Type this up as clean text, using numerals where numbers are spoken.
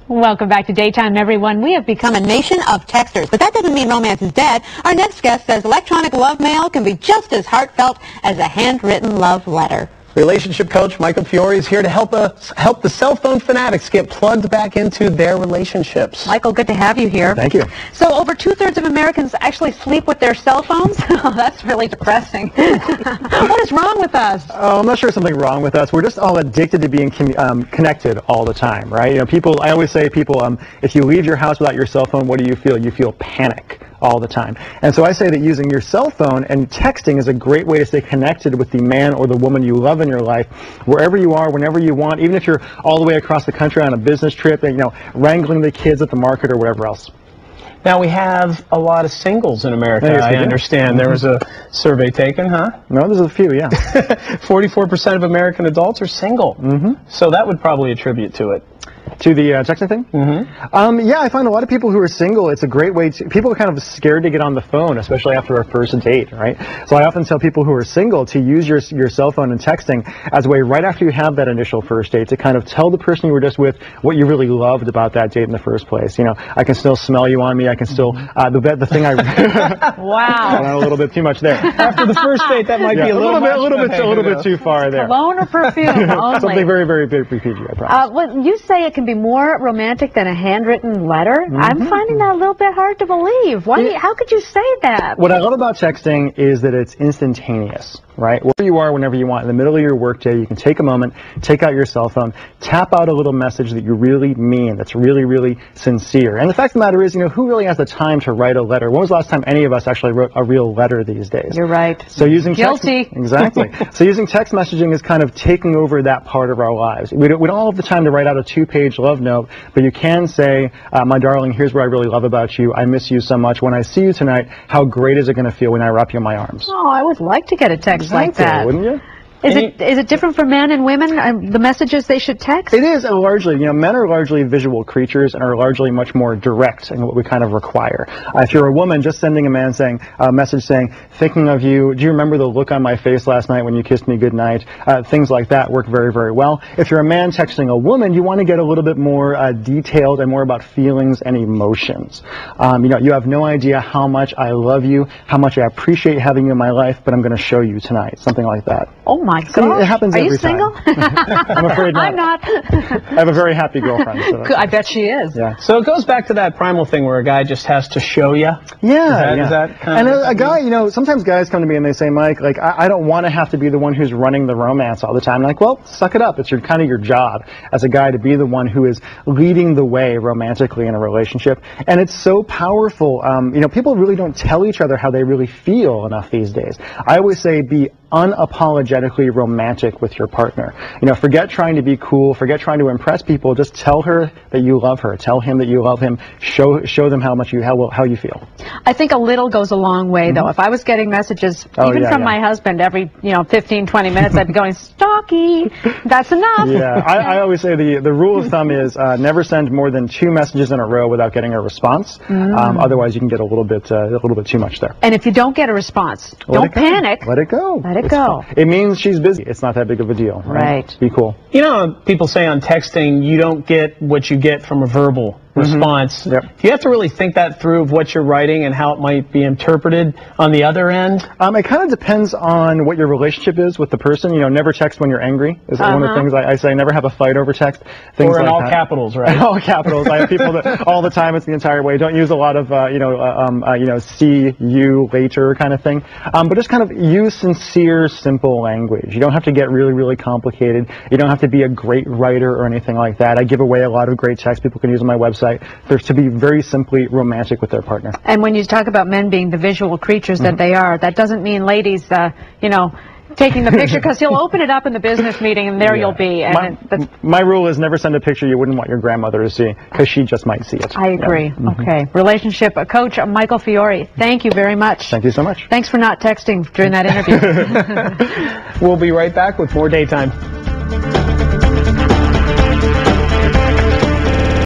Welcome back to Daytime, everyone. We have become a nation of texters, but that doesn't mean romance is dead. Our next guest says electronic love mail can be just as heartfelt as a handwritten love letter. Relationship coach Michael Fiore is here to help the cell phone fanatics get plugged back into their relationships. Michael, good to have you here. Thank you. So over 2/3 of Americans actually sleep with their cell phones? Oh, that's really depressing. What is wrong with us? Oh, I'm not sure there's something wrong with us. We're just all addicted to being connected all the time, right? You know, I always say if you leave your house without your cell phone, what do you feel? You feel panic all the time. And so I say that using your cell phone and texting is a great way to stay connected with the man or the woman you love in your life, wherever you are, whenever you want, even if you're all the way across the country on a business trip and, wrangling the kids at the market or whatever else. Now, we have a lot of singles in America, Yes, I understand. There was a survey taken, huh? No, there's a few, yeah. 44% of American adults are single. So that would probably attribute to it. To the texting thing? Yeah, I find a lot of people who are single, it's a great way to, people are kind of scared to get on the phone, especially after a first date, right? So I often tell people who are single to use your cell phone and texting as a way right after you have that initial first date to kind of tell the person you were just with what you really loved about that date in the first place. You know, I can still smell you on me, I can still, the thing I... Wow. I went a little bit too much there. After the first date, that might be a little bit too far there. Cologne or perfume only? Something very, very, very PG, I promise. Well, you say it can be more romantic than a handwritten letter. I'm finding that a little bit hard to believe. How could you say that? What I love about texting is that it's instantaneous, right? Wherever you are, whenever you want, in the middle of your workday, you can take a moment, take out your cell phone, tap out a little message that you really mean, that's really, really sincere. And the fact of the matter is, who really has the time to write a letter? When was the last time any of us actually wrote a real letter these days? You're right. So using Guilty. Exactly. So using text messaging is kind of taking over that part of our lives. We don't all have the time to write out a 2-page love note, but you can say, my darling, here's what I really love about you. I miss you so much. When I see you tonight, how great is it going to feel when I wrap you in my arms? Oh, I would like to get a text like that. Wouldn't you? Is it different for men and women, the messages they should text? It is largely, men are largely visual creatures and are largely much more direct in what we kind of require. If you're a woman, just sending a message saying, thinking of you, do you remember the look on my face last night when you kissed me goodnight? Things like that work very, very well. If you're a man texting a woman, you want to get a little bit more detailed and more about feelings and emotions. You have no idea how much I love you, how much I appreciate having you in my life, but I'm going to show you tonight. Something like that. Oh my gosh. It happens every time. Are you single? I'm afraid not. I'm not. I have a very happy girlfriend. So I bet she is. Yeah. So it goes back to that primal thing where a guy just has to show you. Yeah. Is that kind of... And a guy, sometimes guys come to me and they say, Mike, I don't want to have to be the one who's running the romance all the time. I'm like, well, suck it up. It's kind of your job as a guy to be the one who is leading the way romantically in a relationship. And it's so powerful. People really don't tell each other how they really feel enough these days. I always say be unapologetically romantic with your partner. Forget trying to be cool, forget trying to impress people, just tell her that you love her, tell him that you love him, show them how you feel. I think a little goes a long way though. If I was getting messages from my husband every 15-20 minutes, I'd be going, stalky, that's enough. Yeah, I always say the rule of thumb is never send more than 2 messages in a row without getting a response. Otherwise you can get a little bit too much there. And if you don't get a response, don't panic. Let it go. Let it go. It means she's busy. It's not that big of a deal. Right. Be cool. People say on texting you don't get what you get from a verbal response. Yep. Do you have to really think that through of what you're writing and how it might be interpreted on the other end? It kind of depends on what your relationship is with the person. Never text when you're angry is one of the things I say. Never have a fight over text. Things or in like all that. Capitals, right? All capitals. I have people that all the time. It's the entire way. Don't use a lot of see you later kind of thing. But just kind of use sincere, simple language. You don't have to get really, really complicated. You don't have to be a great writer or anything like that. I give away a lot of great texts people can use on my website. They're to be very simply romantic with their partner. And when you talk about men being the visual creatures that they are, that doesn't mean ladies, taking the picture, because he'll open it up in the business meeting and there you'll be. And my rule is never send a picture you wouldn't want your grandmother to see, because she just might see it. I agree. Okay. Relationship coach Michael Fiore, thank you very much. Thank you so much. Thanks for not texting during that interview. We'll be right back with more Daytime.